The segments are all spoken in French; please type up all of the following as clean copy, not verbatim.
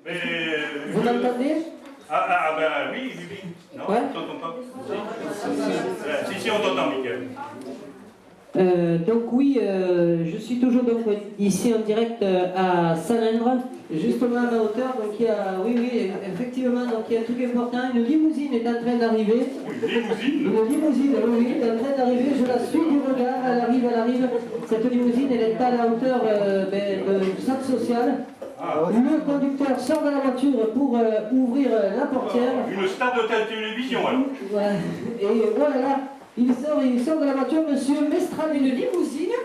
Mais, Vous m'entendez? Ben oui. Non, ouais. on t'entend pas. Si, on t'entend, Mickaël. Donc oui, je suis toujours donc ici en direct à Salindre, justement à ma hauteur. Donc il y a, oui, effectivement, donc il y a un truc important. Une limousine est en train d'arriver. Une limousine? Une limousine, oui, est en train d'arriver. Je la suis du regard. Elle arrive. Cette limousine, elle est à la hauteur du centre social. Le conducteur sort de la voiture pour ouvrir la portière. Une star de télévision, alors. Ouais. Et voilà. Il sort de la voiture, monsieur Mestral. Une limousine.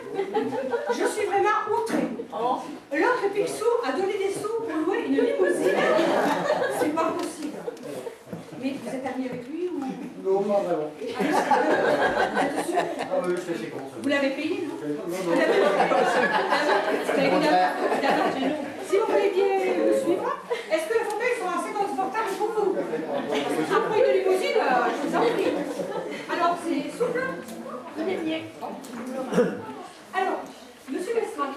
Je suis vraiment outrée. L'autre Picsou a donné des sous pour louer une limousine. C'est pas possible. Mais vous êtes ami avec lui ou... Non, pas vraiment. Vous l'avez payé, non? Non. Si vous voulez bien me suivre, est-ce que le fauteuil sera assez confortable pour vous? Après une limousine, je vous en prie. Alors, c'est souple? Alors, monsieur Mestral,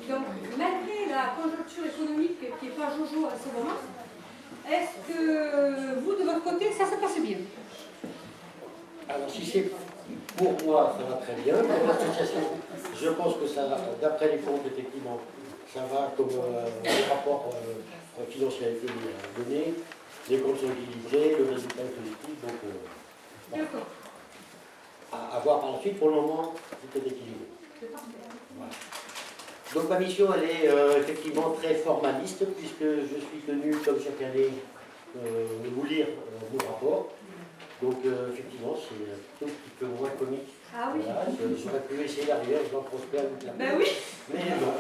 donc, malgré la conjoncture économique qui n'est pas jojo à ce moment, est-ce que vous, de votre côté, ça se passe bien? Alors, si c'est pour moi, ça va très bien. Pour l'association, je pense que ça, d'après les comptes, effectivement, ça va comme le rapport financier a été donné, les comptes sont équilibrés, le résultat est positif, donc D'accord. à voir par la suite. Pour le moment, tout est équilibré. Voilà. Donc ma mission, elle est effectivement très formaliste, puisque je suis tenu, comme chaque année, de vous lire mon rapport. Donc effectivement, c'est un tout petit peu moins comique. Ah oui. Voilà, j'aurais pu essayer derrière, Jean Prosper, Ben oui. mais non,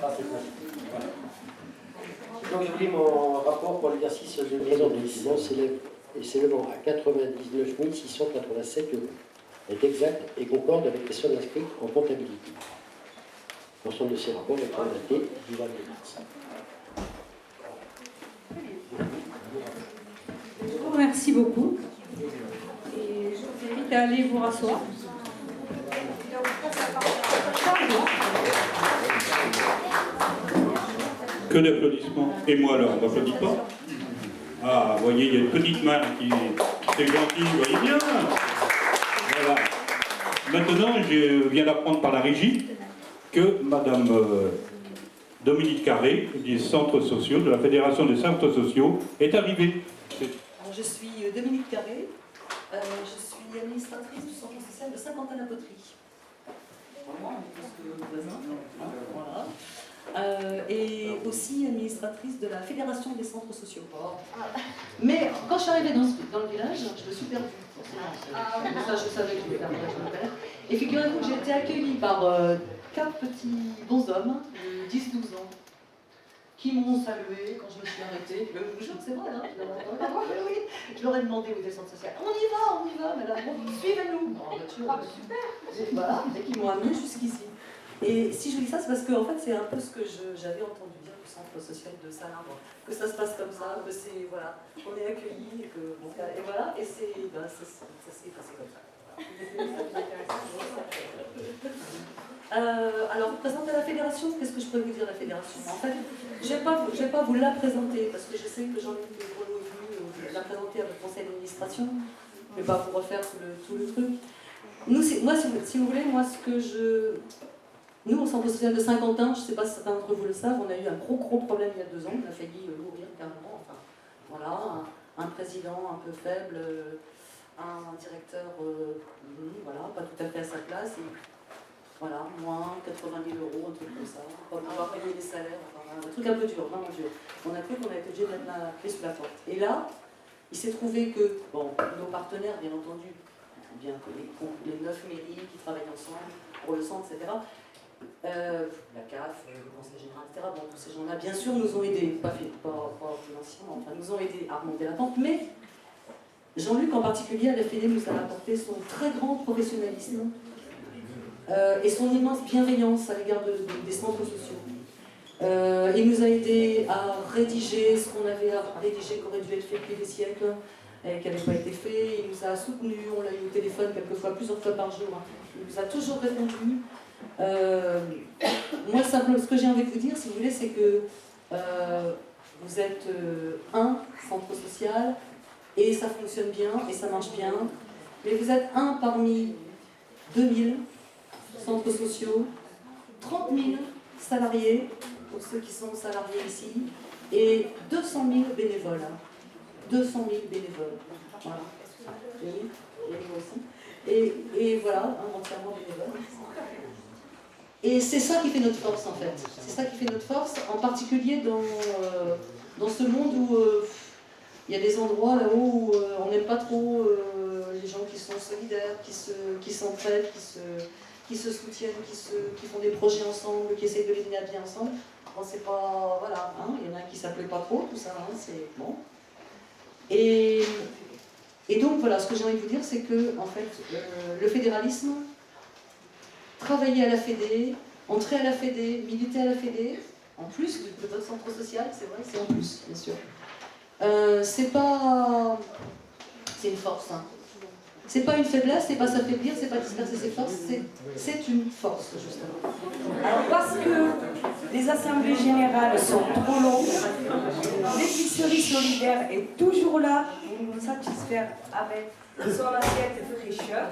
pas cette fois-ci. Voilà. Donc je vous lis mon rapport pour l'exercice 2010. S'élevant à 99 687 euros. Est exact et concorde avec les sommes inscrites en comptabilité. L'ensemble de ces rapports est daté du 22 mars. Je vous remercie beaucoup. Et je vous invite à aller vous rasseoir. Que d'applaudissements. Et moi alors, on n'applaudit pas? Ah, vous voyez, il y a une petite main qui est gentille, vous voyez bien. Voilà. Maintenant, je viens d'apprendre par la régie que Madame Dominique Carré, des centres sociaux, de la Fédération des centres sociaux, est arrivée. Alors, je suis Dominique Carré, je suis administratrice du centre social de Saint-Quentin-la-Poterie. Voilà. Et aussi administratrice de la Fédération des centres sociaux. Mais quand je suis arrivée dans le village, je me suis perdue. Ça, je savais que je me perdrais, je me perds. Et figurez-vous que j'ai été accueillie par 4 petits bonshommes de 10-12 ans qui m'ont salué quand je me suis arrêtée. Je vous jure que c'est vrai, hein, oui. Je leur ai demandé où était le centre social. On y va, madame, suivez-nous. Super. Voilà, et qui m'ont amené jusqu'ici. Et si je vous dis ça, c'est parce que en fait, c'est un peu ce que j'avais entendu dire du centre social de Salindre, que ça se passe comme ça, que c'est, voilà, on est accueillis, et que, bon, et voilà, et c'est, ben, ça s'est passé comme ça. Alors, vous présentez la fédération, qu'est-ce que je peux vous dire de la fédération? En fait, je vais pas vous la présenter, parce que je sais que Jean-Luc Greloux est venu la présenter à votre conseil d'administration, je ne vais pas vous refaire tout le truc. Nous, moi, si vous voulez, moi, nous, au centre social de Saint-Quentin, je ne sais pas si certains d'entre vous le savent, on a eu un gros problème il y a 2 ans, on a failli mourir carrément, enfin, voilà, un président un peu faible, un directeur, voilà, pas tout à fait à sa place, et voilà, moins 80 000 euros, un truc comme ça, pas pouvoir payer les salaires, enfin, un truc un peu dur, vraiment dur. On a cru qu'on a été obligé de mettre la clé sous la porte. Et là, il s'est trouvé que, bon, nos partenaires, bien entendu, bien que les 9 mairies qui travaillent ensemble pour le centre, etc., la CAF, le Conseil général, etc. Bon, tous ces gens-là, bien sûr, nous ont aidés, pas financièrement, enfin, nous ont aidés à remonter la pente, mais Jean-Luc en particulier à la Fédé nous a apporté son très grand professionnalisme et son immense bienveillance à l'égard des centres sociaux. Il nous a aidés à rédiger ce qu'on avait à rédiger, qui aurait dû être fait depuis des siècles, et qui n'avait pas été fait. Il nous a soutenus, on l'a eu au téléphone quelquefois, plusieurs fois par jour. Il nous a toujours répondu. Moi, simplement, ce que j'ai envie de vous dire, si vous voulez, c'est que vous êtes un centre social, et ça fonctionne bien, et ça marche bien, mais vous êtes un parmi 2000 centres sociaux, 30 000 salariés, pour ceux qui sont salariés ici, et 200 000 bénévoles. 200 000 bénévoles. Voilà. Oui, et moi aussi. Et voilà, entièrement bénévoles. Et c'est ça qui fait notre force en fait. C'est ça qui fait notre force, en particulier dans ce monde où il y a des endroits là-haut où on n'aime pas trop les gens qui sont solidaires, qui s'entraident, qui se soutiennent, qui font des projets ensemble, qui essayent de les mener à bien ensemble. Bon, c'est pas... Voilà, hein, il y en a un qui s'appelait pas trop, tout ça, hein, c'est bon. Et donc voilà, ce que j'ai envie de vous dire, c'est que en fait, le fédéralisme, travailler à la Fédé, entrer à la Fédé, militer à la Fédé, en plus de votre centre social, c'est vrai, c'est en plus, bien sûr. C'est pas... C'est une force, hein. C'est pas une faiblesse, c'est pas s'affaiblir, c'est pas disperser ses forces, c'est une force, justement. Alors parce que les assemblées générales sont trop longues, l'épicerie solidaire est toujours là pour nous satisfaire avec son assiette fraîcheur,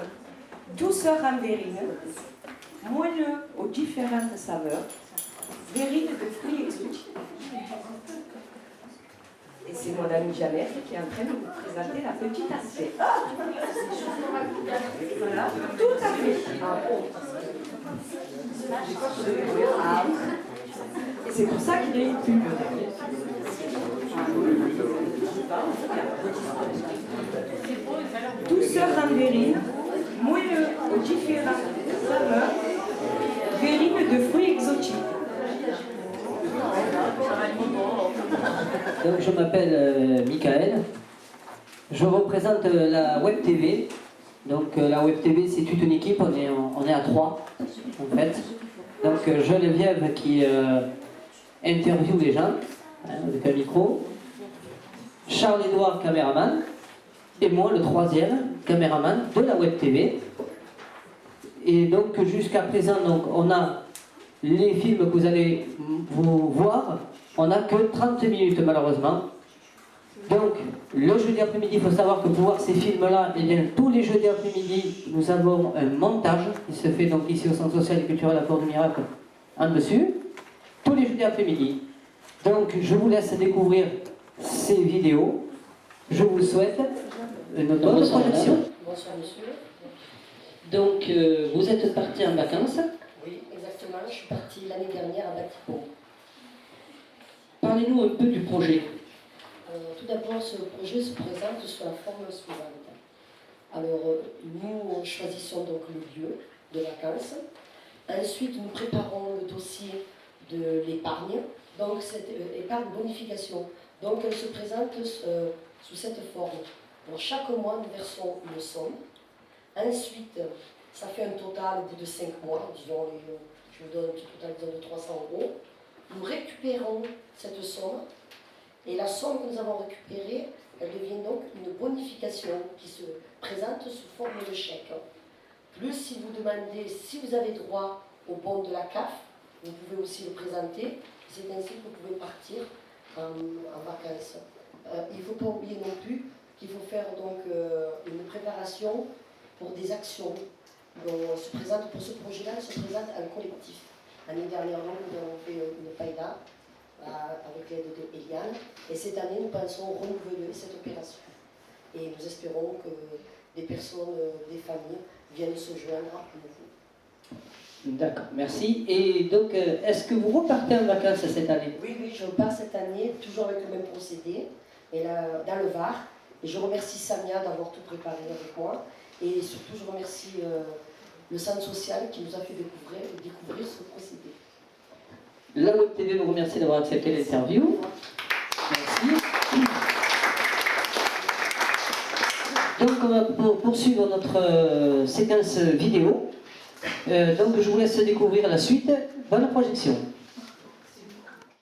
douceur en verrine, moelleux aux différentes saveurs, verrine de fruits exotiques. Et c'est mon ami Janette qui est en train de vous présenter la petite assiette. Voilà, tout à fait. Ah, et c'est pour ça qu'il y a une pub. Douceur en verrine, moelleux aux différentes saveurs, verrine de fruits exotiques. Donc je m'appelle Michael, je représente la Web TV. Donc la Web TV c'est toute une équipe, on est à 3 en fait. Donc Geneviève qui interviewe les gens avec un micro, Charles-Édouard caméraman, et moi le 3e caméraman de la Web TV. Et donc jusqu'à présent donc, on a les films que vous allez vous voir. On n'a que 30 minutes malheureusement. Donc, le jeudi après-midi, il faut savoir que pour voir ces films-là, eh bien, tous les jeudis après-midi, nous avons un montage qui se fait donc ici au Centre social et culturel à Port du Miracle, en dessus, tous les jeudis après-midi. Donc, je vous laisse découvrir ces vidéos. Je vous souhaite une bonne projection. Bonsoir monsieur. Donc, vous êtes parti en vacances. Oui, exactement. Je suis partie l'année dernière à Batipo. Parlez-nous un peu du projet. Tout d'abord, ce projet se présente sous la forme suivante. Alors, nous choisissons donc le lieu de vacances. Ensuite, nous préparons le dossier de l'épargne. Donc, cette épargne bonification. Donc, elle se présente sous cette forme. Pour chaque mois, nous versons une somme. Ensuite, ça fait un total au bout de 5 mois, disons, je vous donne un petit total disons, de 300 €. Nous récupérons cette somme, et la somme que nous avons récupérée, elle devient donc une bonification qui se présente sous forme de chèque. Plus si vous demandez, si vous avez droit au bon de la CAF, vous pouvez aussi le présenter, c'est ainsi que vous pouvez partir en vacances. Il ne faut pas oublier non plus qu'il faut faire donc une préparation pour des actions. Pour ce projet-là, se présente un collectif. L'année dernière, nous avons fait une païda avec l'aide d'Eliane, et cette année, nous pensons renouveler cette opération. Et nous espérons que des personnes, des familles, viennent se joindre à nous. D'accord, merci. Et donc, est-ce que vous repartez en vacances cette année? Oui, je repars cette année, toujours avec le même procédé, mais là, dans le Var. Et je remercie Samia d'avoir tout préparé avec moi. Et surtout, je remercie le centre social qui nous a fait découvrir ce procédé. La Web TV vous remercie d'avoir accepté l'interview. Merci. Donc on va poursuivre notre séquence vidéo. Donc je vous laisse découvrir la suite. Bonne projection.